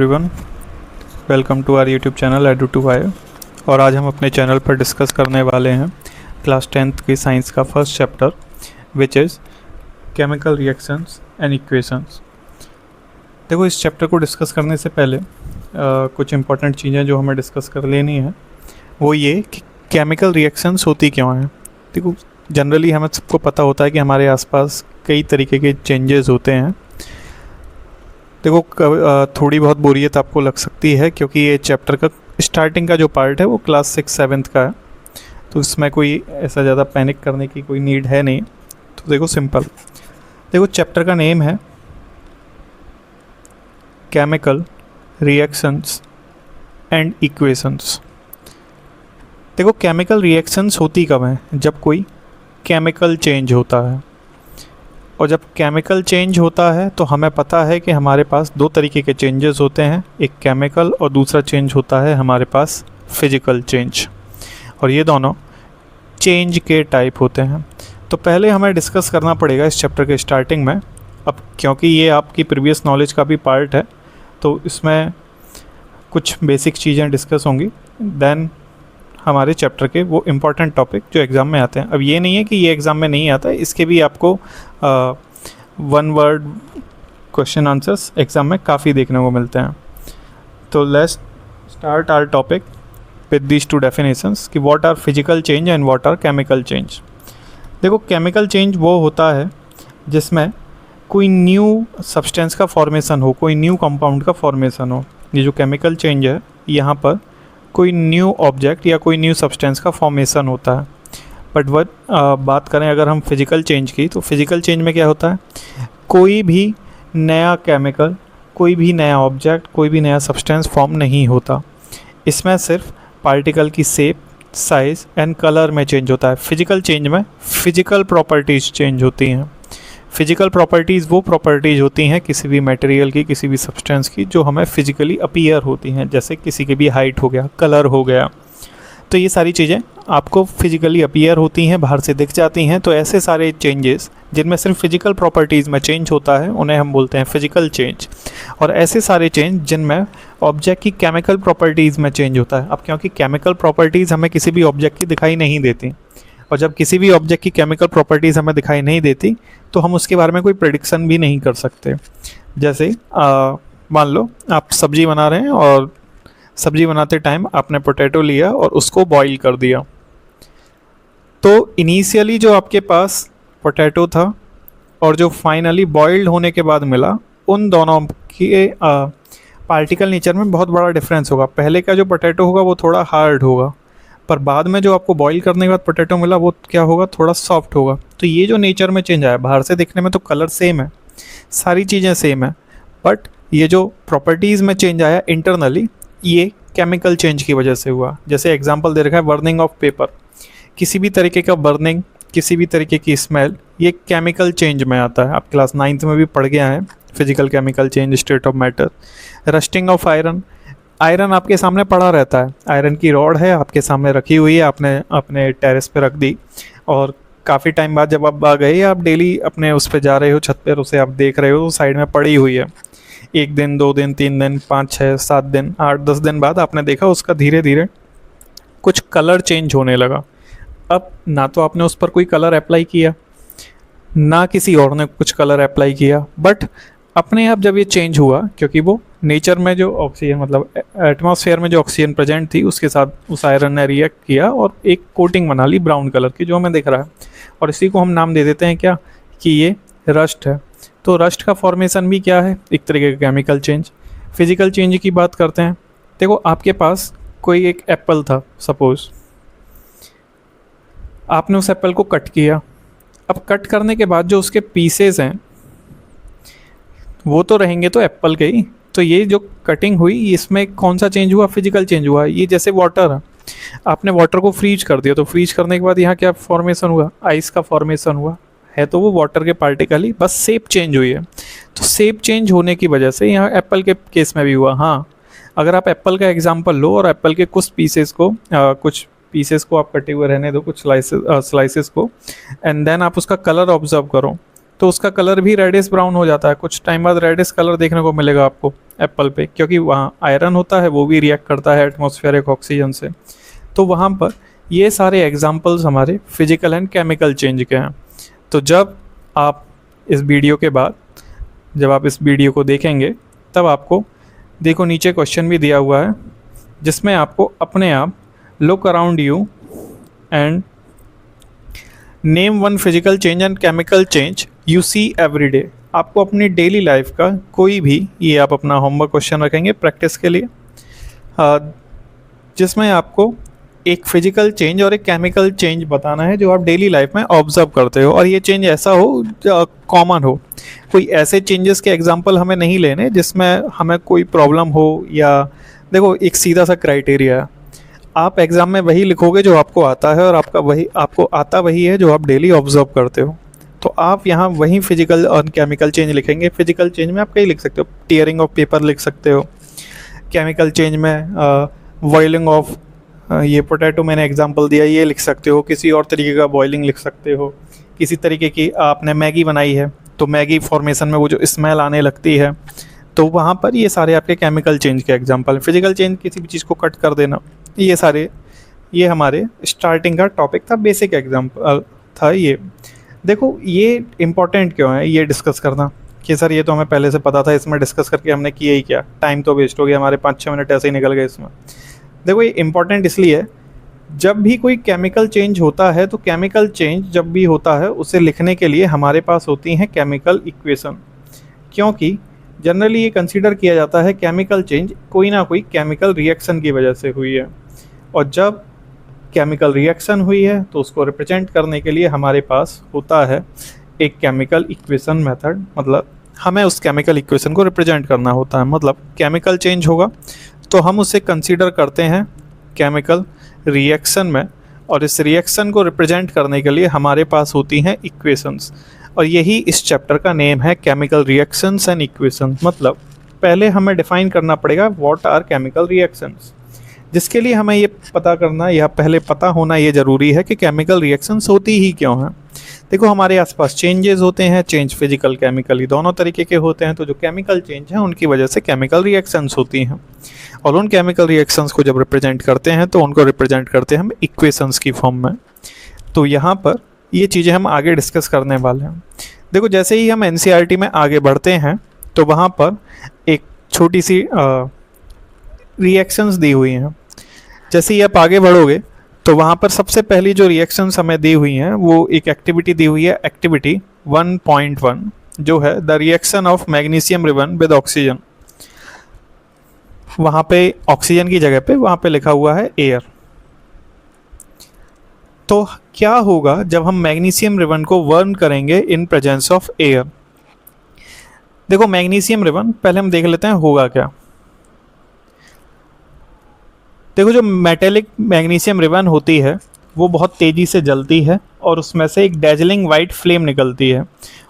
Everyone, welcome to our YouTube channel Edu two Y. और आज हम अपने चैनल पर डिस्कस करने वाले हैं क्लास 10th की साइंस का first chapter which is chemical reactions and equations. देखो, इस चैप्टर को डिस्कस करने से पहले कुछ इंपॉर्टेंट चीज़ें जो हमें डिस्कस कर लेनी है वो ये कि केमिकल रिएक्शंस होती क्यों हैं। देखो, जनरली हमें सबको पता होता है कि हमारे आसपास कई तरीके के चेंजेस होते हैं। देखो, थोड़ी बहुत बोरियत आपको लग सकती है क्योंकि ये चैप्टर का स्टार्टिंग का जो पार्ट है वो क्लास 6-7 का है, तो इसमें कोई ऐसा ज़्यादा पैनिक करने की कोई नीड है नहीं। तो देखो, सिंपल देखो, चैप्टर का नेम है केमिकल रिएक्शंस एंड इक्वेशंस। देखो, केमिकल रिएक्शंस होती कब हैं? जब कोई केमिकल चेंज होता है, और जब केमिकल चेंज होता है तो हमें पता है कि हमारे पास दो तरीके के चेंजेस होते हैं, एक केमिकल और दूसरा चेंज होता है हमारे पास फिजिकल चेंज। और ये दोनों चेंज के टाइप होते हैं। तो पहले हमें डिस्कस करना पड़ेगा इस चैप्टर के स्टार्टिंग में, अब क्योंकि ये आपकी प्रीवियस नॉलेज का भी पार्ट है तो इसमें कुछ बेसिक चीज़ें डिस्कस होंगी, देन हमारे चैप्टर के वो इम्पॉर्टेंट टॉपिक जो एग्ज़ाम में आते हैं। अब ये नहीं है कि ये एग्ज़ाम में नहीं आता है, इसके भी आपको 1 वर्ड क्वेश्चन आंसर्स एग्ज़ाम में काफ़ी देखने को मिलते हैं। तो let's start our topic with these two definitions कि what are physical change and what are chemical change. देखो, केमिकल चेंज वो होता है जिसमें कोई न्यू सब्सटेंस का फॉर्मेशन हो, कोई न्यू कंपाउंड का फॉर्मेशन हो। ये जो केमिकल चेंज है, यहाँ पर कोई न्यू ऑब्जेक्ट या कोई न्यू सब्सटेंस का फॉर्मेशन होता है। बट बात करें अगर हम फिज़िकल चेंज की, तो फिज़िकल चेंज में क्या होता है? कोई भी नया केमिकल, कोई भी नया ऑब्जेक्ट, कोई भी नया सब्सटेंस फॉर्म नहीं होता। इसमें सिर्फ पार्टिकल की शेप, साइज़ एंड कलर में चेंज होता है। फिजिकल चेंज में फिजिकल प्रॉपर्टीज़ चेंज होती हैं। फिजिकल प्रॉपर्टीज़ वो प्रॉपर्टीज़ होती हैं किसी भी मटेरियल की, किसी भी सब्सटेंस की, जो हमें फिजिकली अपीयर होती हैं, जैसे किसी की भी हाइट हो गया, कलर हो गया। तो ये सारी चीज़ें आपको फिजिकली अपीयर होती हैं, बाहर से दिख जाती हैं। तो ऐसे सारे चेंजेस जिनमें सिर्फ फिजिकल प्रॉपर्टीज़ में चेंज होता है उन्हें हम बोलते हैं फिजिकल चेंज। और ऐसे सारे चेंज जिनमें ऑब्जेक्ट की केमिकल प्रॉपर्टीज़ में चेंज होता है। अब क्योंकि केमिकल प्रॉपर्टीज़ हमें किसी भी ऑब्जेक्ट की दिखाई नहीं देती, और जब किसी भी ऑब्जेक्ट की केमिकल प्रॉपर्टीज़ हमें दिखाई नहीं देती तो हम उसके बारे में कोई प्रेडिक्शन भी नहीं कर सकते। जैसे मान लो आप सब्ज़ी बना रहे हैं और सब्ज़ी बनाते टाइम आपने पोटैटो लिया और उसको बॉईल कर दिया। तो इनिशियली जो आपके पास पोटैटो था और जो फाइनली बॉइल्ड होने के बाद मिला, उन दोनों के पार्टिकल नेचर में बहुत बड़ा डिफरेंस होगा। पहले का जो पोटैटो होगा वो थोड़ा हार्ड होगा, पर बाद में जो आपको बॉईल करने के बाद पोटैटो मिला वो क्या होगा? थोड़ा सॉफ्ट होगा। तो ये जो नेचर में चेंज आया, बाहर से देखने में तो कलर सेम है, सारी चीज़ें सेम है, बट ये जो प्रॉपर्टीज़ में चेंज आया इंटरनली, ये केमिकल चेंज की वजह से हुआ। जैसे एग्जांपल दे रखा है बर्निंग ऑफ पेपर। किसी भी तरीके का बर्निंग, किसी भी तरीके की स्मेल, ये केमिकल चेंज में आता है। आप क्लास 9th में भी पढ़ गया है, physical chemical change, state of matter. Rusting of iron, iron आपके सामने पड़ा रहता है, आयरन की रॉड है आपके सामने रखी हुई है, आपने अपने टेरेस पे रख दी, और काफ़ी टाइम बाद जब आप आ गए, आप डेली अपने उस पे जा रहे हो, छत पर उसे आप देख रहे हो, तो साइड में पड़ी हुई है। 1 दिन, 2 दिन, 3 दिन, 5, 6, 7 दिन, 8, 10 दिन बाद आपने देखा उसका धीरे धीरे कुछ कलर चेंज होने लगा। अब ना तो आपने उस पर कोई कलर अप्लाई किया, ना किसी और ने कुछ कलर अप्लाई किया, बट अपने आप जब ये चेंज हुआ, क्योंकि वो नेचर में जो ऑक्सीजन, मतलब एटमॉस्फेयर में जो ऑक्सीजन प्रेजेंट थी उसके साथ उस आयरन ने रिएक्ट किया और एक कोटिंग बना ली ब्राउन कलर की, जो हमें दिख रहा है। और इसी को हम नाम दे देते हैं क्या? कि ये रस्ट है। तो रस्ट का फॉर्मेशन भी क्या है? एक तरीके का केमिकल चेंज। फिजिकल चेंज की बात करते हैं। देखो, आपके पास कोई एक एप्पल था, सपोज आपने उस एप्पल को कट किया। अब कट करने के बाद जो उसके पीसेस हैं वो तो रहेंगे तो एप्पल के ही। तो ये जो कटिंग हुई, इसमें कौन सा चेंज हुआ? फिजिकल चेंज हुआ। ये जैसे वाटर है, आपने वाटर को फ्रीज कर दिया, तो फ्रीज करने के बाद यहाँ क्या फॉर्मेशन हुआ? आइस का फॉर्मेशन हुआ है। तो वो वाटर के पार्टिकल ही, बस शेप चेंज हुई है। तो शेप चेंज होने की वजह से यहाँ एप्पल के केस में भी हुआ। हाँ, अगर आप एप्पल का एग्जाम्पल लो और एप्पल के कुछ पीसेस को आप कटे हुए रहने दो, कुछ स्लाइसेस को, एंड देन आप उसका कलर ऑब्जर्व करो, तो उसका कलर भी रेडिश ब्राउन हो जाता है, कुछ टाइम बाद रेडिश कलर देखने को मिलेगा आपको एप्पल पे, क्योंकि वहाँ आयरन होता है, वो भी रिएक्ट करता है एटमॉस्फेरिक ऑक्सीजन से। तो वहाँ पर ये सारे एग्जांपल्स हमारे फिजिकल एंड केमिकल चेंज के हैं। तो जब आप इस वीडियो के बाद जब आप इस वीडियो को देखेंगे तब आपको देखो नीचे क्वेश्चन भी दिया हुआ है, जिसमें आपको अपने आप look around you and name one physical change and chemical change you see every day. आपको अपनी डेली लाइफ का कोई भी, ये आप अपना होमवर्क क्वेश्चन रखेंगे प्रैक्टिस के लिए, जिसमें आपको एक फिजिकल चेंज और एक केमिकल चेंज बताना है जो आप डेली लाइफ में ऑब्जर्व करते हो, और ये चेंज ऐसा हो कॉमन हो। कोई ऐसे चेंजेस के एग्जांपल हमें नहीं लेने जिसमें हमें कोई प्रॉब्लम हो, या देखो एक सीधा सा क्राइटेरिया है, आप एग्ज़ाम में वही लिखोगे जो आपको आता है, और आपको आता वही है जो आप डेली ऑब्जर्व करते हो। तो आप यहाँ वही फिजिकल और केमिकल चेंज लिखेंगे। फिजिकल चेंज में आप कई लिख सकते हो, टीयरिंग ऑफ पेपर लिख सकते हो। केमिकल चेंज में बॉइलिंग ऑफ, ये पोटैटो मैंने एग्जांपल दिया, ये लिख सकते हो। किसी और तरीके का बॉइलिंग लिख सकते हो। किसी तरीके की आपने मैगी बनाई है तो मैगी फॉर्मेशन में वो जो स्मेल आने लगती है, तो वहाँ पर ये सारे आपके केमिकल चेंज के एग्जांपल। फिजिकल चेंज किसी भी चीज़ को कट कर देना, ये सारे, ये हमारे स्टार्टिंग का टॉपिक था, बेसिक एग्जांपल था ये। देखो ये इम्पॉर्टेंट क्यों है ये डिस्कस करना, कि सर ये तो हमें पहले से पता था, इसमें डिस्कस करके हमने किया ही क्या, टाइम तो वेस्ट हो गया हमारे, 5-6 मिनट ऐसे ही निकल गए इसमें। देखो ये इम्पॉर्टेंट इसलिए, जब भी कोई केमिकल चेंज होता है तो केमिकल चेंज जब भी होता है उसे लिखने के लिए हमारे पास होती हैं केमिकल इक्वेशन, क्योंकि जनरली ये कंसीडर किया जाता है केमिकल चेंज कोई ना कोई केमिकल रिएक्शन की वजह से हुई है, और जब केमिकल रिएक्शन हुई है तो उसको रिप्रेजेंट करने के लिए हमारे पास होता है एक केमिकल इक्वेशन मेथड। मतलब हमें उस केमिकल इक्वेशन को रिप्रेजेंट करना होता है, मतलब केमिकल चेंज होगा तो हम उसे कंसीडर करते हैं केमिकल रिएक्शन में, और इस रिएक्शन को रिप्रेजेंट करने के लिए हमारे पास होती हैं इक्वेशंस, और यही इस चैप्टर का नेम है, केमिकल रिएक्शंस एंड इक्वेशंस। मतलब पहले हमें डिफाइन करना पड़ेगा व्हाट आर केमिकल रिएक्शंस, जिसके लिए हमें ये पता करना या पहले पता होना ये ज़रूरी है कि केमिकल रिएक्शंस होती ही क्यों हैं। देखो हमारे आसपास चेंजेस होते हैं, चेंज फिजिकल केमिकली दोनों तरीके के होते हैं, तो जो केमिकल चेंज हैं उनकी वजह से केमिकल रिएक्शंस होती हैं, और उन केमिकल रिएक्शंस को जब रिप्रेजेंट करते हैं तो उनको रिप्रेजेंट करते हैं हम इक्वेशंस की फॉर्म में। तो यहाँ पर ये चीज़ें हम आगे डिस्कस करने वाले हैं। देखो जैसे ही हम एनसीईआरटी में आगे बढ़ते हैं तो वहाँ पर एक छोटी सी रिएक्शंस दी हुई हैं। जैसे ही आप आगे बढ़ोगे तो वहाँ पर सबसे पहली जो रिएक्शंस हमें दी हुई हैं वो एक एक्टिविटी दी हुई है, एक्टिविटी 1.1, जो है the reaction of magnesium ribbon with oxygen. वहाँ पे ऑक्सीजन की जगह पे वहाँ पे लिखा हुआ है एयर। तो क्या होगा जब हम मैग्नीशियम रिबन को बर्न करेंगे इन प्रेजेंस ऑफ एयर। देखो मैग्नीशियम रिबन पहले हम देख लेते हैं होगा क्या। देखो जो मेटेलिक मैग्नीशियम रिबन होती है वो बहुत तेज़ी से जलती है, और उसमें से एक डेजलिंग वाइट फ्लेम निकलती है,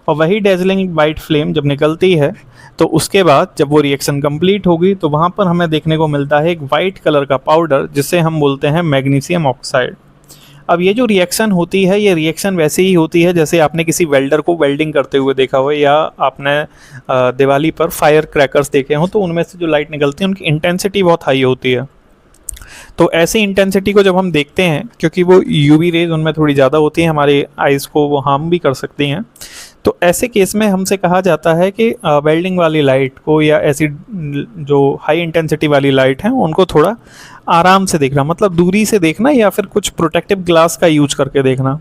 और वही डेजलिंग वाइट फ्लेम जब निकलती है तो उसके बाद जब वो रिएक्शन कंप्लीट होगी तो वहाँ पर हमें देखने को मिलता है एक वाइट कलर का पाउडर, जिसे हम बोलते हैं मैग्नीशियम ऑक्साइड। अब ये जो रिएक्शन होती है ये रिएक्शन वैसे ही होती है जैसे आपने किसी वेल्डर को वेल्डिंग करते हुए देखा हो, या आपने दिवाली पर फायर क्रैकर्स देखे हो तो उनमें से जो लाइट निकलती है उनकी इंटेंसिटी बहुत हाई होती है। तो ऐसी इंटेंसिटी को जब हम देखते हैं, क्योंकि वो यूवी रेज उनमें थोड़ी ज़्यादा होती हैं, हमारे आइज़ को वो हार्म भी कर सकती हैं, तो ऐसे केस में हमसे कहा जाता है कि वेल्डिंग वाली लाइट को या ऐसी जो हाई इंटेंसिटी वाली लाइट हैं उनको थोड़ा आराम से देखना, मतलब दूरी से देखना, या फिर कुछ प्रोटेक्टिव ग्लास का यूज करके देखना।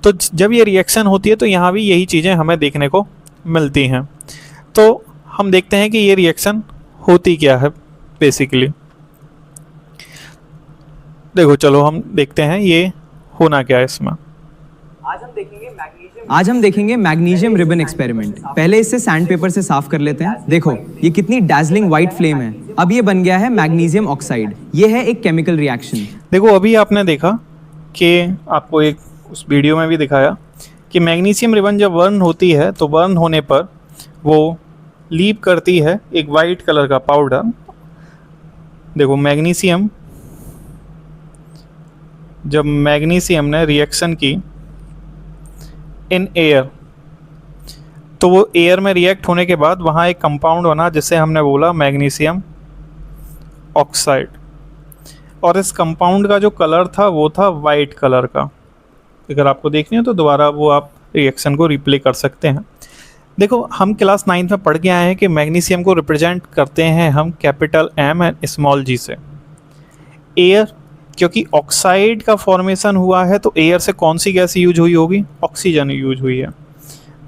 तो जब ये रिएक्शन होती है तो यहाँ भी यही चीज़ें हमें देखने को मिलती हैं। तो हम देखते हैं कि ये रिएक्शन होती क्या है बेसिकली। देखो चलो हम देखते हैं ये होना क्या है इसमें। आज हम देखेंगे मैग्नीशियम रिबन एक्सपेरिमेंट। पहले इसे सैंड पेपर से साफ कर लेते हैं। देखो ये कितनी डार्जलिंग व्हाइट फ्लेम है। अब ये बन गया है मैग्नीशियम ऑक्साइड। ये है एक केमिकल रिएक्शन। देखो अभी आपने देखा कि आपको एक उस वीडियो में भी दिखाया कि मैग्नीशियम रिबन जब बर्न होती है तो बर्न होने पर वो लीव करती है एक वाइट कलर का पाउडर। देखो मैग्नीशियम, जब मैग्नीशियम ने रिएक्शन की इन एयर तो वो एयर में रिएक्ट होने के बाद वहाँ एक कंपाउंड बना जिसे हमने बोला मैग्नीशियम ऑक्साइड, और इस कंपाउंड का जो कलर था वो था वाइट कलर का। अगर आपको देखनी हो तो दोबारा वो आप रिएक्शन को रिप्ले कर सकते हैं। देखो, हम क्लास 9th में पढ़ के आए हैं कि मैग्नीशियम को रिप्रेजेंट करते हैं हम capital M and small g से। एयर, क्योंकि ऑक्साइड का फॉर्मेशन हुआ है तो एयर से कौन सी गैस यूज हुई होगी? ऑक्सीजन यूज हुई है,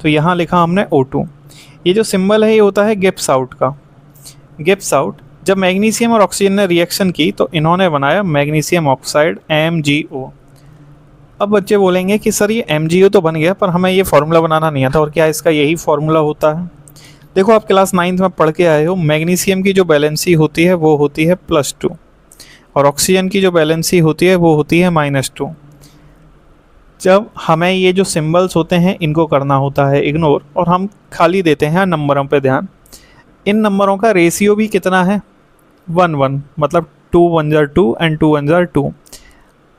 तो यहाँ लिखा हमने O2। ये जो सिंबल है ये होता है गिब्स आउट का। गिब्स आउट, जब मैग्नीशियम और ऑक्सीजन ने रिएक्शन की तो इन्होंने बनाया मैग्नीशियम ऑक्साइड MgO। अब बच्चे बोलेंगे कि सर ये MgO तो बन गया पर हमें ये फार्मूला बनाना नहीं आता, और क्या इसका यही फार्मूला होता है? देखो, आप क्लास 9th में पढ़ के आए हो, मैग्नीशियम की जो बैलेंसी होती है वो होती है +2, और ऑक्सीजन की जो बैलेंसी होती है वो होती है -2। जब हमें ये जो सिंबल्स होते हैं इनको करना होता है इग्नोर, और हम खाली देते हैं नंबरों पे ध्यान। इन नंबरों का रेशियो भी कितना है? 1-1, मतलब 2 1 जार 2 एंड 2 1 जार 2।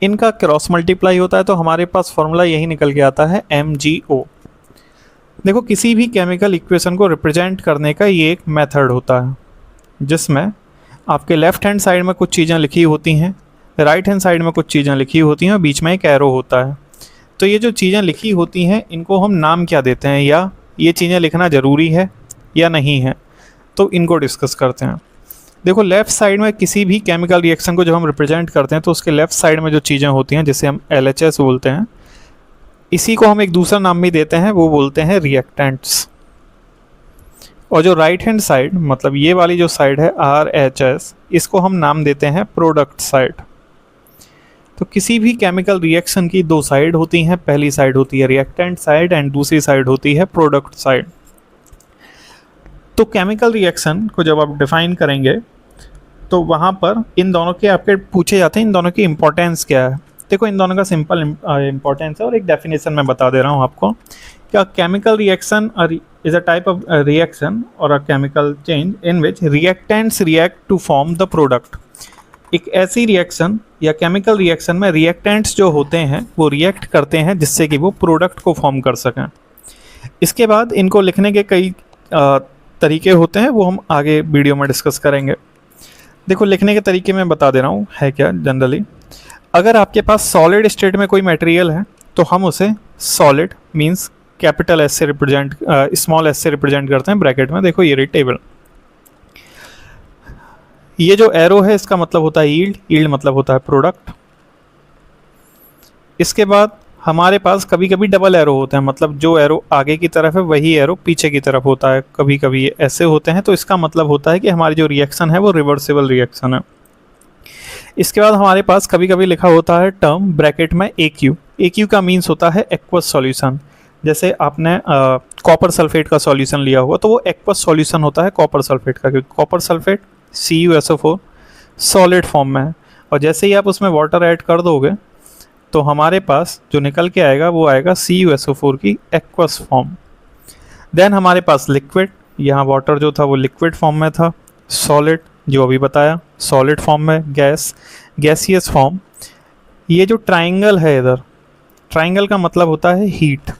इनका क्रॉस मल्टीप्लाई होता है तो हमारे पास फॉर्मूला यही निकल के आता है MgO। देखो, किसी भी केमिकल इक्वेशन को रिप्रेजेंट करने का ये एक मेथड होता है जिसमें आपके लेफ्ट हैंड साइड में कुछ चीज़ें लिखी होती हैं, राइट हैंड साइड में कुछ चीज़ें लिखी होती हैं, और बीच में एक एरो होता है। तो ये जो चीज़ें लिखी होती हैं इनको हम नाम क्या देते हैं, या ये चीज़ें लिखना ज़रूरी है या नहीं है, तो इनको डिस्कस करते हैं। देखो, लेफ़्ट साइड में किसी भी केमिकल रिएक्शन को जब हम रिप्रेजेंट करते हैं तो उसके लेफ़्ट साइड में जो चीज़ें होती हैं जिसे हम LHS बोलते हैं, इसी को हम एक दूसरा नाम भी देते हैं, वो बोलते हैं रिएक्टेंट्स। और जो राइट हैंड साइड, मतलब ये वाली जो साइड है RHS, इसको हम नाम देते हैं प्रोडक्ट साइड। तो किसी भी केमिकल रिएक्शन की दो साइड होती हैं, पहली साइड होती है रिएक्टेंट साइड एंड दूसरी साइड होती है प्रोडक्ट साइड। तो केमिकल रिएक्शन को जब आप डिफाइन करेंगे तो वहाँ पर इन दोनों के आपके पूछे जाते हैं इन दोनों की इंपॉर्टेंस क्या है। देखो, इन दोनों का सिंपल इंपॉर्टेंस है और एक डेफिनेशन मैं बता दे रहा हूँ आपको। क्या chemical reaction is a type of reaction और a chemical change in which reactants react to form the product. एक ऐसी रिएक्शन या केमिकल रिएक्शन में रिएक्टेंट्स जो होते हैं वो रिएक्ट करते हैं जिससे कि वो प्रोडक्ट को फॉर्म कर सकें। इसके बाद इनको लिखने के कई तरीके होते हैं, वो हम आगे वीडियो में डिस्कस करेंगे। देखो, लिखने के तरीके मैं बता दे रहा हूँ है क्या। जनरली अगर आपके पास सॉलिड स्टेट में कोई मटेरियल है तो हम उसे सॉलिड मींस कैपिटल S से रिप्रेजेंट, स्मॉल s से रिप्रेजेंट करते हैं ब्रैकेट में। देखो, ये रही टेबल। ये जो एरो है इसका मतलब होता है यील्ड, यील्ड मतलब होता है प्रोडक्ट। इसके बाद हमारे पास कभी कभी डबल एरो होते हैं, मतलब जो एरो आगे की तरफ है वही एरो पीछे की तरफ होता है, कभी कभी ये ऐसे होते हैं। तो इसका मतलब होता है कि हमारी जो रिएक्शन है वो रिवर्सिबल रिएक्शन है। इसके बाद हमारे पास कभी कभी लिखा होता है टर्म ब्रैकेट में AQ। AQ का मीन्स होता है एक्वस सॉल्यूशन। जैसे आपने कॉपर सल्फेट का सॉल्यूशन लिया हुआ तो वो एक्वस सॉल्यूशन होता है कॉपर सल्फेट का, क्योंकि copper sulphate CuSO4 solid form में है, और जैसे ही आप उसमें वाटर ऐड कर दोगे तो हमारे पास जो निकल के आएगा वो आएगा CuSO4 की एक्वस फॉर्म। देन हमारे पास लिक्विड, यहाँ वाटर जो था वो लिक्विड फॉर्म में था, सॉलिड जो अभी बताया सॉलिड फॉर्म में, गैस गैसियस फॉर्म। ये जो ट्राइंगल है इधर, ट्राइंगल का मतलब होता है हीट।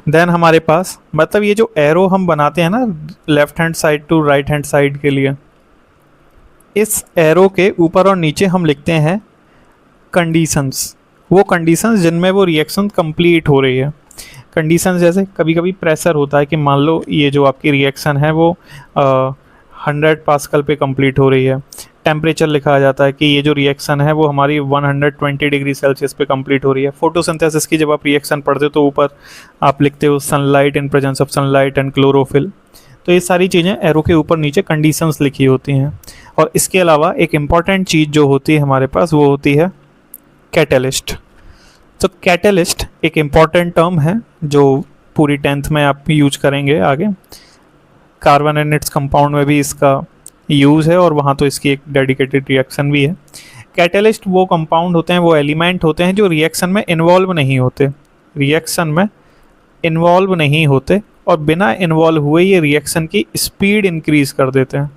देन हमारे पास, मतलब ये जो एरो हम बनाते हैं ना left hand side to right hand side के लिए, इस एरो के ऊपर और नीचे हम लिखते हैं कंडीशंस। वो कंडीशंस जिनमें वो रिएक्शन कंप्लीट हो रही है। कंडीशंस जैसे कभी कभी प्रेशर होता है कि मान लो ये जो आपकी रिएक्शन है वो 100 पास्कल पे कंप्लीट हो रही है। टेम्परेचर लिखा आ जाता है कि ये जो रिएक्शन है वो हमारी 120 डिग्री सेल्सियस पे कंप्लीट हो रही है। फोटोसिंथेसिस की जब आप रिएक्शन पढ़ते हो तो ऊपर आप लिखते हो sunlight in presence of sunlight and chlorophyll. तो ये सारी चीज़ें एरो के ऊपर नीचे कंडीशंस लिखी होती हैं। और इसके अलावा एक इम्पॉर्टेंट चीज़ जो होती है हमारे पास वो होती है कैटलिस्ट। तो कैटलिस्ट एक इम्पॉर्टेंट टर्म है जो पूरी 10th में आप यूज करेंगे आगे। कार्बन एंड इट्स कंपाउंड में भी इसका यूज़ है और वहाँ तो इसकी एक डेडिकेटेड रिएक्शन भी है। कैटलिस्ट वो कंपाउंड होते हैं, वो एलिमेंट होते हैं जो रिएक्शन में इन्वॉल्व नहीं होते, रिएक्शन में इन्वॉल्व नहीं होते और बिना इन्वॉल्व हुए ये रिएक्शन की स्पीड इंक्रीज कर देते हैं।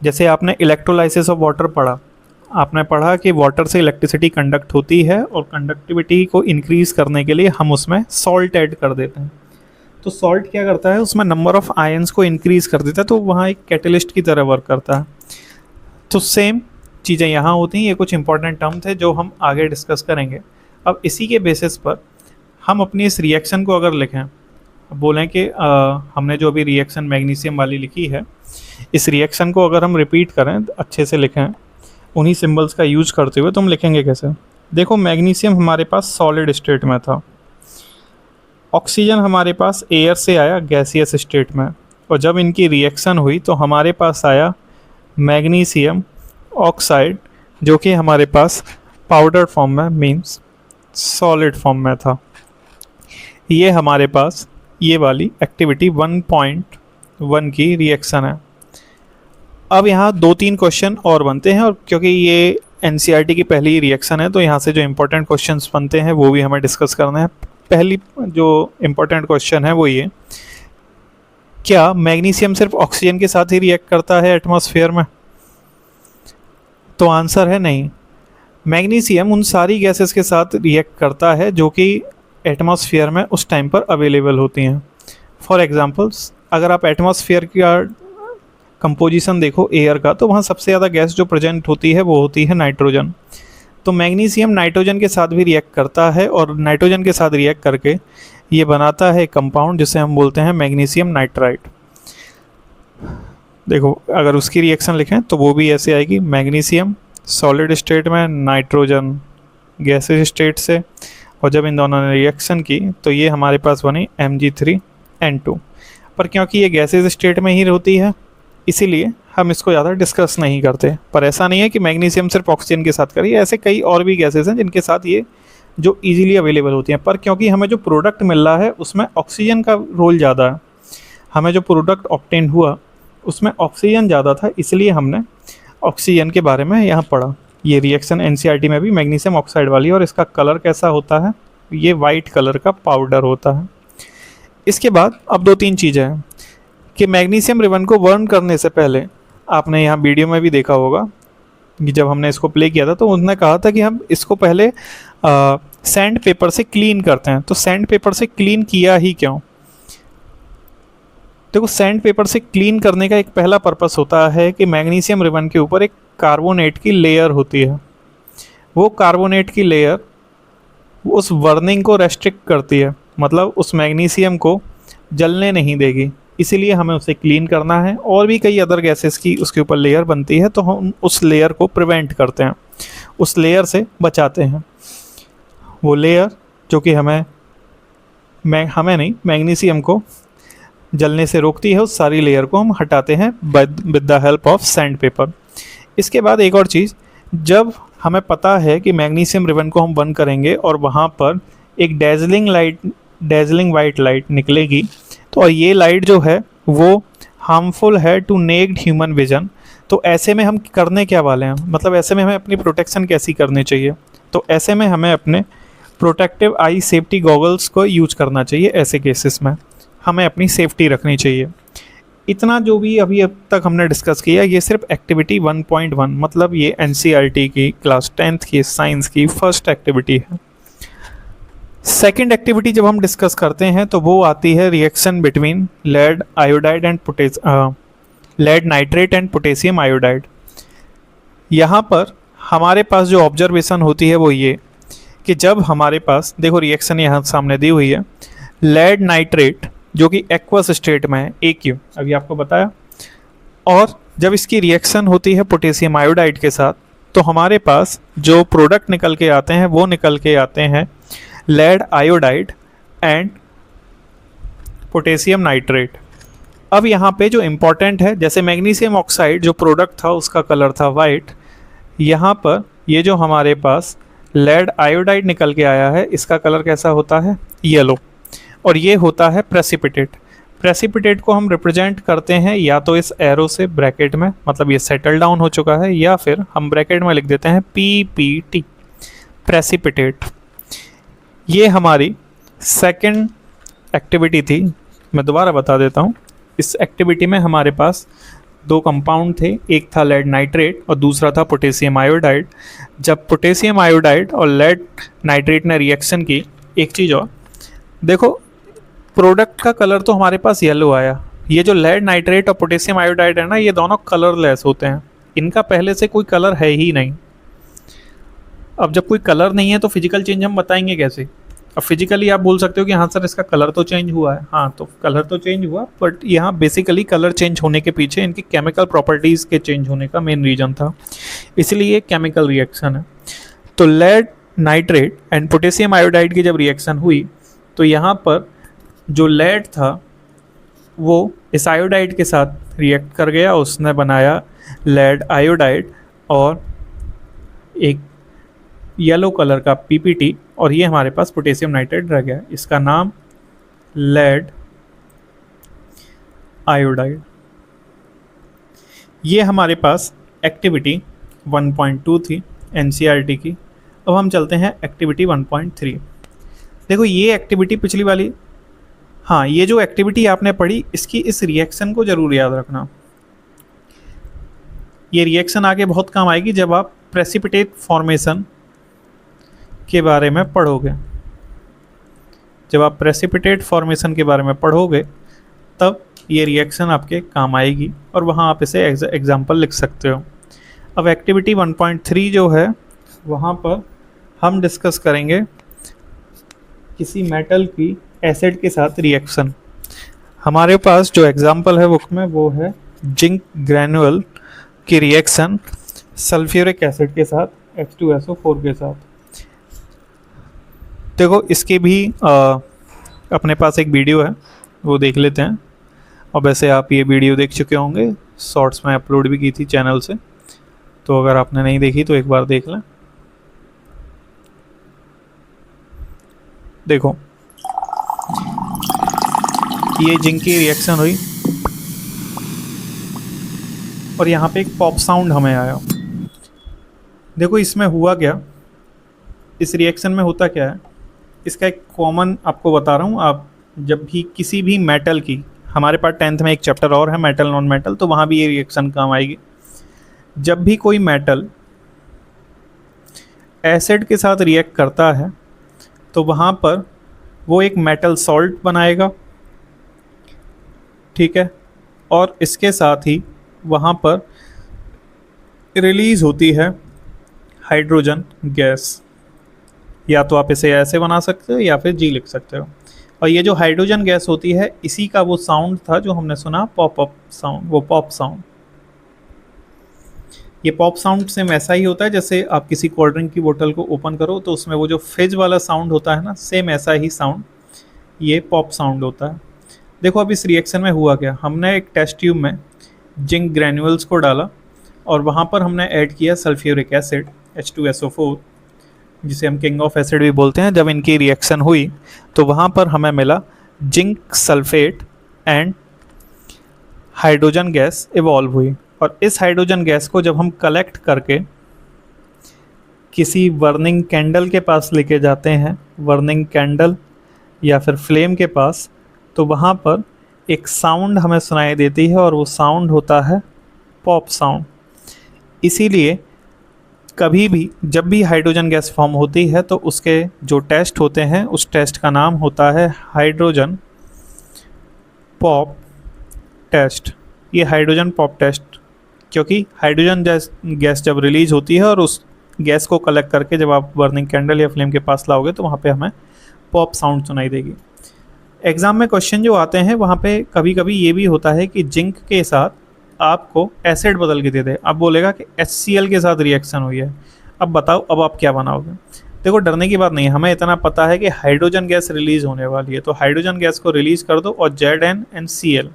जैसे आपने इलेक्ट्रोलाइसिस ऑफ वाटर पढ़ा, आपने पढ़ा कि वाटर से इलेक्ट्रिसिटी कंडक्ट होती है और कंडक्टिविटी को इंक्रीज़ करने के लिए हम उसमें सॉल्ट ऐड कर देते हैं। तो सॉल्ट क्या करता है, उसमें नंबर ऑफ़ आयंस को इंक्रीज़ कर देता है, तो वहाँ एक कैटलिस्ट की तरह वर्क करता है। तो सेम चीज़ें यहाँ होती हैं। ये कुछ इंपॉर्टेंट टर्म थे जो हम आगे डिस्कस करेंगे। अब इसी के बेसिस पर हम अपनी इस रिएक्शन को अगर लिखें, बोलें कि हमने जो अभी रिएक्शन मैग्नीशियम वाली लिखी है, इस रिएक्शन को अगर हम रिपीट करें, अच्छे से लिखें उन्हीं सिंबल्स का यूज करते हुए, तो हम लिखेंगे कैसे। देखो, मैग्नीशियम हमारे पास सॉलिड स्टेट में था, ऑक्सीजन हमारे पास एयर से आया गैसियस स्टेट में, और जब इनकी रिएक्शन हुई तो हमारे पास आया मैग्नीशियम ऑक्साइड, जो कि हमारे पास पाउडर फॉर्म में, मींस सॉलिड फॉर्म में था। ये हमारे पास ये वाली एक्टिविटी 1.1 की रिएक्शन है। अब यहाँ 2-3 क्वेश्चन और बनते हैं, और क्योंकि ये एनसीईआरटी की पहली रिएक्शन है तो यहाँ से जो इम्पोर्टेंट क्वेश्चंस बनते हैं वो भी हमें डिस्कस करना है। पहली जो इम्पोर्टेंट क्वेश्चन है वो ये, क्या मैग्नीशियम सिर्फ ऑक्सीजन के साथ ही रिएक्ट करता है एटमॉस्फेयर में? तो आंसर है नहीं। मैग्नीशियम उन सारी गैसेस के साथ रिएक्ट करता है जो कि एटमॉस्फेयर में उस टाइम पर अवेलेबल होती हैं। फॉर एग्जांपल्स, अगर आप एटमॉस्फेयर का कंपोजिशन देखो एयर का, तो वहाँ सबसे ज़्यादा गैस जो प्रेजेंट होती है वो होती है नाइट्रोजन। तो मैग्नीशियम नाइट्रोजन के साथ भी रिएक्ट करता है, और नाइट्रोजन के साथ रिएक्ट करके ये बनाता है कंपाउंड जिसे हम बोलते हैं मैग्नीशियम नाइट्राइट। देखो, अगर उसकी रिएक्शन लिखें तो वो भी ऐसे आएगी, मैग्नीशियम सॉलिड स्टेट में, नाइट्रोजन गैसेस स्टेट से, और जब इन दोनों ने रिएक्शन की तो ये हमारे पास बनी Mg3N2। पर क्योंकि ये गैसेस स्टेट में ही होती है इसीलिए हम इसको ज़्यादा डिस्कस नहीं करते। पर ऐसा नहीं है कि मैग्नीशियम सिर्फ ऑक्सीजन के साथ करिए, ऐसे कई और भी गैसेस हैं जिनके साथ ये जो इजीली अवेलेबल होती हैं। पर क्योंकि हमें जो प्रोडक्ट मिल रहा है उसमें ऑक्सीजन का रोल ज़्यादा है, हमें जो प्रोडक्ट ऑब्टेन हुआ उसमें ऑक्सीजन ज़्यादा था, इसलिए हमने ऑक्सीजन के बारे में यहाँ पढ़ा। ये रिएक्शन एनसीईआरटी में भी मैग्नीशियम ऑक्साइड वाली, और इसका कलर कैसा होता है, ये वाइट कलर का पाउडर होता है। इसके बाद अब 2-3 चीज़ें हैं कि मैग्नीशियम रिबन को बर्न करने से पहले, आपने यहाँ वीडियो में भी देखा होगा कि जब हमने इसको प्ले किया था तो उन्होंने कहा था कि हम इसको पहले सैंड पेपर से क्लीन करते हैं। तो सैंड पेपर से क्लीन किया ही क्यों? देखो, सैंड पेपर से क्लीन करने का एक पहला पर्पस होता है कि मैग्नीशियम रिबन के ऊपर एक कार्बोनेट की लेयर होती है। वो कार्बोनेट की लेयर उस बर्निंग को रेस्ट्रिक्ट करती है, मतलब उस मैग्नीशियम को जलने नहीं देगी, इसीलिए हमें उसे क्लीन करना है। और भी कई अदर गैसेस की उसके ऊपर लेयर बनती है, तो हम उस लेयर को प्रिवेंट करते हैं, उस लेयर से बचाते हैं। वो लेयर जो कि हमें नहीं, मैग्नीशियम को जलने से रोकती है, उस सारी लेयर को हम हटाते हैं with the help of sand paper. इसके बाद एक और चीज़, जब हमें पता है कि मैग्नीशियम रिबन को हम बर्न करेंगे और वहाँ पर एक डेजलिंग वाइट लाइट निकलेगी, तो और ये लाइट जो है वो हार्मफुल है टू नेक्ड ह्यूमन विजन। तो ऐसे में हम करने क्या वाले हैं, मतलब ऐसे में हमें अपनी प्रोटेक्शन कैसी करनी चाहिए? तो ऐसे में हमें अपने प्रोटेक्टिव आई सेफ्टी गॉगल्स को यूज करना चाहिए। ऐसे केसेस में हमें अपनी सेफ्टी रखनी चाहिए। इतना जो भी अभी अब तक हमने डिस्कस किया, ये सिर्फ एक्टिविटी 1.1, मतलब ये एनसीईआरटी की क्लास 10th की साइंस की फर्स्ट एक्टिविटी है। सेकेंड एक्टिविटी जब हम डिस्कस करते हैं तो वो आती है reaction between lead nitrate and potassium iodide. यहाँ पर हमारे पास जो ऑब्जर्वेशन होती है वो ये कि जब हमारे पास, देखो रिएक्शन यहाँ सामने दी हुई है, लेड नाइट्रेट जो कि एक्वस स्टेट में है, AQ अभी आपको बताया, और जब इसकी रिएक्शन होती है पोटेशियम आयोडाइड के साथ तो हमारे पास जो प्रोडक्ट निकल के आते हैं वो निकल के आते हैं lead iodide and potassium nitrate. अब यहाँ पे जो इम्पॉर्टेंट है, जैसे मैग्नीशियम ऑक्साइड जो प्रोडक्ट था उसका कलर था वाइट, यहाँ पर ये जो हमारे पास लेड आयोडाइड निकल के आया है इसका कलर कैसा होता है? येलो, और ये होता है प्रेसिपिटेट। प्रेसिपिटेट को हम रिप्रेजेंट करते हैं या तो इस एरो से ब्रैकेट में, मतलब ये सेटल डाउन हो चुका है, या फिर हम ब्रैकेट में लिख देते हैं PPT, प्रेसिपिटेट। ये हमारी सेकंड एक्टिविटी थी। मैं दोबारा बता देता हूँ, इस एक्टिविटी में हमारे पास दो कंपाउंड थे, एक था लेड नाइट्रेट और दूसरा था पोटेशियम आयोडाइड। जब पोटेशियम आयोडाइड और लेड नाइट्रेट ने रिएक्शन की, एक चीज़ और देखो, प्रोडक्ट का कलर तो हमारे पास येलो आया। ये जो लेड नाइट्रेट और पोटेशियम आयोडाइड है ना, ये दोनों कलरलेस होते हैं, इनका पहले से कोई कलर है ही नहीं। अब जब कोई कलर नहीं है तो फिजिकल चेंज हम बताएंगे कैसे? अब फिजिकली आप बोल सकते हो कि हाँ सर इसका कलर तो चेंज हुआ है, हाँ तो कलर तो चेंज हुआ, बट यहाँ बेसिकली कलर चेंज होने के पीछे इनकी केमिकल प्रॉपर्टीज़ के चेंज होने का मेन रीज़न था, इसलिए ये केमिकल रिएक्शन है। तो lead nitrate and potassium iodide की जब रिएक्शन हुई तो यहाँ पर जो लेड था वो इस आयोडाइड के साथ रिएक्ट कर गया, उसने बनाया लेड आयोडाइड और एक येलो कलर का पीपीटी, और ये हमारे पास पोटेशियम नाइट्रेट रह गया, इसका नाम लेड आयोडाइड। ये हमारे पास एक्टिविटी 1.2 थी एनसीईआरटी की। अब हम चलते हैं एक्टिविटी 1.3। देखो ये एक्टिविटी पिछली वाली, हाँ ये जो एक्टिविटी आपने पढ़ी इसकी इस रिएक्शन को ज़रूर याद रखना। ये रिएक्शन आगे बहुत काम आएगी जब आप प्रेसिपिटेट फॉर्मेशन के बारे में पढ़ोगे। जब आप प्रेसिपिटेट फॉर्मेशन के बारे में पढ़ोगे तब ये रिएक्शन आपके काम आएगी और वहाँ आप इसे एग्जाम्पल लिख सकते हो। अब एक्टिविटी 1.3 जो है वहाँ पर हम डिस्कस करेंगे किसी मेटल की एसिड के साथ रिएक्शन। हमारे पास जो एग्जाम्पल है बुक में वो है जिंक ग्रैनुअल की रिएक्शन सल्फ्यूरिक एसिड के साथ H2SO4 के साथ। देखो इसके भी अपने पास एक वीडियो है, वो देख लेते हैं। और वैसे आप ये वीडियो देख चुके होंगे, शॉर्ट्स में अपलोड भी की थी चैनल से, तो अगर आपने नहीं देखी तो एक बार देख लें। देखो ये जिंक की रिएक्शन हुई और यहाँ पे एक पॉप साउंड हमें आया। देखो इसमें हुआ क्या, इस रिएक्शन में होता क्या है, इसका एक कॉमन आपको बता रहा हूँ। आप जब भी किसी भी मेटल की, हमारे पास 10th में एक चैप्टर और है मेटल नॉन मेटल, तो वहाँ भी ये रिएक्शन काम आएगी। जब भी कोई मेटल एसिड के साथ रिएक्ट करता है तो वहाँ पर वो एक मेटल सॉल्ट बनाएगा, ठीक है, और इसके साथ ही वहाँ पर रिलीज़ होती है हाइड्रोजन गैस। या तो आप इसे ऐसे बना सकते हो या फिर जी लिख सकते हो। और ये जो हाइड्रोजन गैस होती है इसी का वो साउंड था जो हमने सुना, पॉप अप साउंड, वो पॉप साउंड। ये पॉप साउंड सेम ऐसा ही होता है जैसे आप किसी कोल्ड ड्रिंक की बोतल को ओपन करो तो उसमें वो जो फिज वाला साउंड होता है ना, सेम ऐसा ही साउंड ये पॉप साउंड होता है। देखो अब इस रिएक्शन में हुआ क्या, हमने एक टेस्ट ट्यूब में जिंक ग्रैन्यूल्स को डाला और वहाँ पर हमने ऐड किया सल्फ्यूरिक एसिड H2SO4, जिसे हम किंग ऑफ एसिड भी बोलते हैं। जब इनकी रिएक्शन हुई तो वहाँ पर हमें मिला zinc sulphate and hydrogen gas evolve हुई। और इस हाइड्रोजन गैस को जब हम कलेक्ट करके किसी बर्निंग कैंडल के पास लेके जाते हैं, बर्निंग कैंडल या फिर फ्लेम के पास, तो वहाँ पर एक साउंड हमें सुनाई देती है और वो साउंड होता है पॉप साउंड। इसीलिए कभी भी जब भी हाइड्रोजन गैस फॉर्म होती है तो उसके जो टेस्ट होते हैं उस टेस्ट का नाम होता है हाइड्रोजन पॉप टेस्ट। ये हाइड्रोजन पॉप टेस्ट, क्योंकि हाइड्रोजन गैस जब रिलीज़ होती है और उस गैस को कलेक्ट करके जब आप बर्निंग कैंडल या फ्लेम के पास लाओगे तो वहाँ पे हमें पॉप साउंड सुनाई देगी। एग्ज़ाम में क्वेश्चन जो आते हैं वहाँ पे कभी कभी ये भी होता है कि जिंक के साथ आपको एसिड बदल के दे दे। अब बोलेगा कि HCl के साथ रिएक्शन हुई है, अब बताओ अब आप क्या बनाओगे। देखो डरने की बात नहीं है, हमें इतना पता है कि हाइड्रोजन गैस रिलीज़ होने वाली है, तो हाइड्रोजन गैस को रिलीज़ कर दो और ZnCl,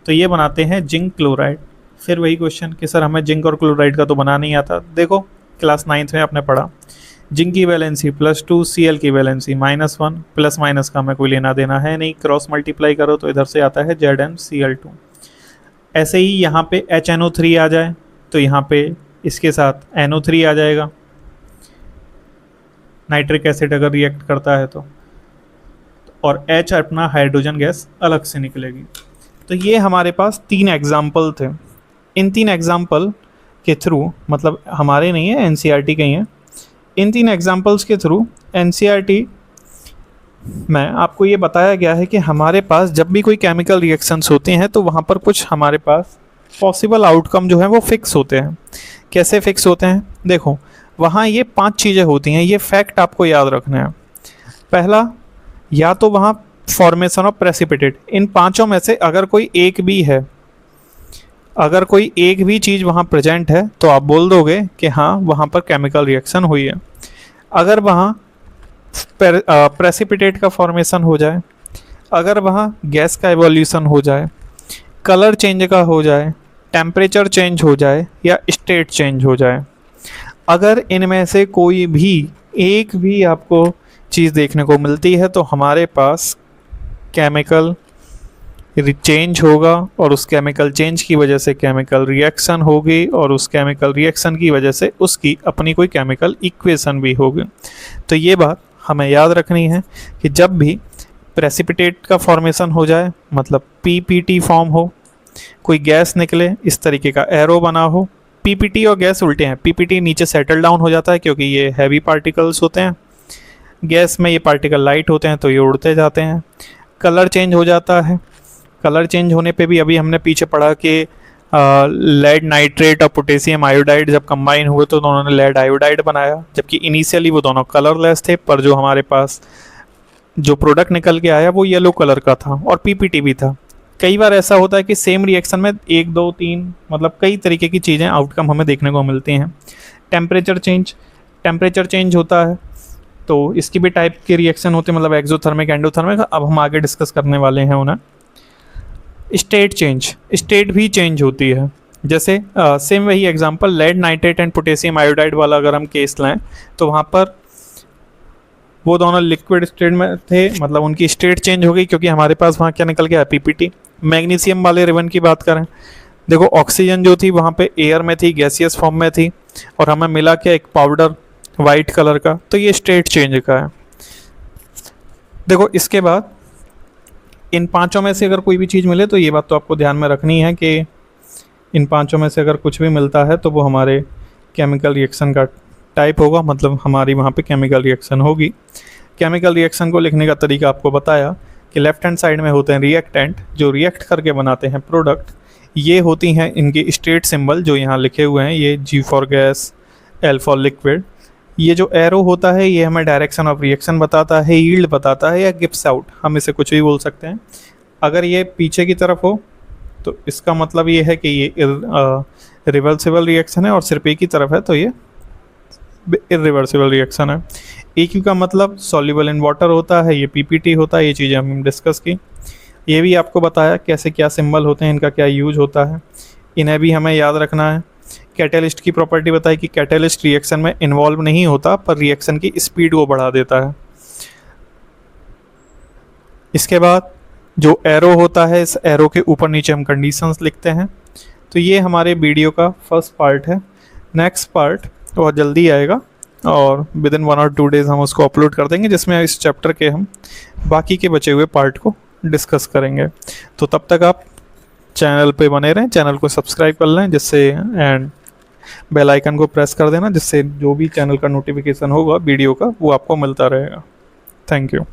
तो ये बनाते हैं जिंक क्लोराइड। फिर वही क्वेश्चन कि सर हमें जिंक और क्लोराइड का तो बना नहीं आता। देखो क्लास 9th में आपने पढ़ा, जिंक की वैलेंसी +2, Cl की वैलेंसी -1, प्लस माइनस का हमें कोई लेना देना है नहीं, क्रॉस मल्टीप्लाई करो तो इधर से आता है ZnCl2। ऐसे ही यहाँ पे HNO3 आ जाए तो यहाँ पे इसके साथ NO3 आ जाएगा, नाइट्रिक एसिड अगर रिएक्ट करता है तो, और H अपना हाइड्रोजन गैस अलग से निकलेगी। तो ये हमारे पास 3 एग्जाम्पल थे। इन 3 एग्जाम्पल के थ्रू, मतलब हमारे नहीं है, एनसीईआरटी के ही हैं, इन 3 एग्जाम्पल्स के थ्रू एनसीईआरटी में आपको ये बताया गया है कि हमारे पास जब भी कोई केमिकल रिएक्शंस होते हैं तो वहाँ पर कुछ हमारे पास पॉसिबल आउटकम जो है वो फिक्स होते हैं। कैसे फिक्स होते हैं? देखो, वहाँ ये 5 चीज़ें होती हैं, ये फैक्ट आपको याद रखना है। पहला, या तो वहाँ फॉर्मेशन ऑफ प्रेसिपिटेट, इन पांचों में से अगर कोई एक भी है, अगर कोई एक भी चीज़ वहाँ प्रेजेंट है तो आप बोल दोगे कि हाँ वहाँ पर केमिकल रिएक्शन हुई है। अगर वहाँ प्रेसिपिटेट का फॉर्मेशन हो जाए, अगर वहाँ गैस का एवोल्यूशन हो जाए, कलर चेंज का हो जाए, टेम्परेचर चेंज हो जाए या स्टेट चेंज हो जाए, अगर इनमें से कोई भी एक भी आपको चीज़ देखने को मिलती है तो हमारे पास केमिकल चेंज होगा और उस केमिकल चेंज की वजह से केमिकल रिएक्शन होगी और उस केमिकल रिएक्शन की वजह से उसकी अपनी कोई केमिकल इक्वेशन भी होगी। तो ये बात हमें याद रखनी है कि जब भी प्रेसिपिटेट का फॉर्मेशन हो जाए, मतलब पीपीटी फॉर्म हो, कोई गैस निकले, इस तरीके का एरो बना हो, पीपीटी और गैस उल्टे हैं, पीपीटी नीचे सेटल डाउन हो जाता है क्योंकि ये हैवी पार्टिकल्स होते हैं, गैस में ये पार्टिकल लाइट होते हैं तो ये उड़ते जाते हैं। कलर चेंज हो जाता है, कलर चेंज होने पे भी अभी हमने पीछे पढ़ा कि लेड नाइट्रेट और पोटेशियम आयोडाइड जब कंबाइन हुए तो दोनों ने लेड आयोडाइड बनाया, जबकि इनिशियली वो दोनों कलरलेस थे, पर जो हमारे पास जो प्रोडक्ट निकल के आया वो येलो कलर का था और पीपीटी भी था। कई बार ऐसा होता है कि सेम रिएक्शन में 1 2 3 मतलब कई तरीके की चीज़ें आउटकम हमें देखने को मिलती हैं। टेम्परेचर चेंज होता है तो इसकी भी टाइप के रिएक्शन होते हैं, मतलब एक्सोथर्मिक, एंडोथर्मिक, अब हम आगे डिस्कस करने वाले हैं उन्हें। स्टेट भी चेंज होती है, जैसे सेम वही example lead nitrate and potassium iodide वाला अगर हम केस लें तो वहाँ पर वो दोनों लिक्विड स्टेट में थे, मतलब उनकी स्टेट चेंज हो गई क्योंकि हमारे पास वहाँ क्या निकल गया, पीपीटी। मैग्नीशियम वाले रिबन की बात करें, देखो ऑक्सीजन जो थी वहाँ पे एयर में थी, गैसियस फॉर्म में थी और हमें मिला क्या, एक पाउडर वाइट कलर का, तो ये स्टेट चेंज का है। देखो इसके बाद इन पांचों में से अगर कोई भी चीज़ मिले तो ये बात तो आपको ध्यान में रखनी है कि इन पांचों में से अगर कुछ भी मिलता है तो वो हमारे केमिकल रिएक्शन का टाइप होगा, मतलब हमारी वहाँ पे केमिकल रिएक्शन होगी। केमिकल रिएक्शन को लिखने का तरीका आपको बताया कि लेफ्ट हैंड साइड में होते हैं रिएक्टेंट जो रिएक्ट करके बनाते हैं प्रोडक्ट, ये होती हैं इनकी स्टेट सिंबल जो यहाँ लिखे हुए हैं, ये G for gas, L for liquid. ये जो एरो होता है ये हमें डायरेक्शन ऑफ रिएक्शन बताता है, यील्ड बताता है या गिव्स आउट, हम इसे कुछ भी बोल सकते हैं। अगर ये पीछे की तरफ हो तो इसका मतलब ये है कि ये रिवर्सिबल रिएक्शन है और सिर्फ एक ही तरफ है तो ये इरिवर्सिबल रिएक्शन है। EQ का मतलब सॉल्युबल इन वाटर होता है, ये पीपीटी होता है, ये चीज़ें हम डिस्कस की। ये भी आपको बताया कैसे क्या सिंबल होते हैं, इनका क्या यूज होता है, इन्हें भी हमें याद रखना है। कैटलिस्ट की प्रॉपर्टी बताई कि कैटलिस्ट रिएक्शन में इन्वॉल्व नहीं होता पर रिएक्शन की स्पीड को बढ़ा देता है। इसके बाद जो एरो होता है, इस एरो के ऊपर नीचे हम कंडीशंस लिखते हैं। तो ये हमारे वीडियो का फर्स्ट पार्ट है। नेक्स्ट पार्ट बहुत जल्दी आएगा और विद इन 1 और 2 डेज़ हम उसको अपलोड कर देंगे जिसमें इस चैप्टर के हम बाकी के बचे हुए पार्ट को डिस्कस करेंगे। तो तब तक आप चैनल पे बने रहें, चैनल को सब्सक्राइब कर लें जिससे, एंड बेल आइकन को प्रेस कर देना जिससे जो भी चैनल का नोटिफिकेशन होगा वीडियो का वो आपको मिलता रहेगा। Thank you.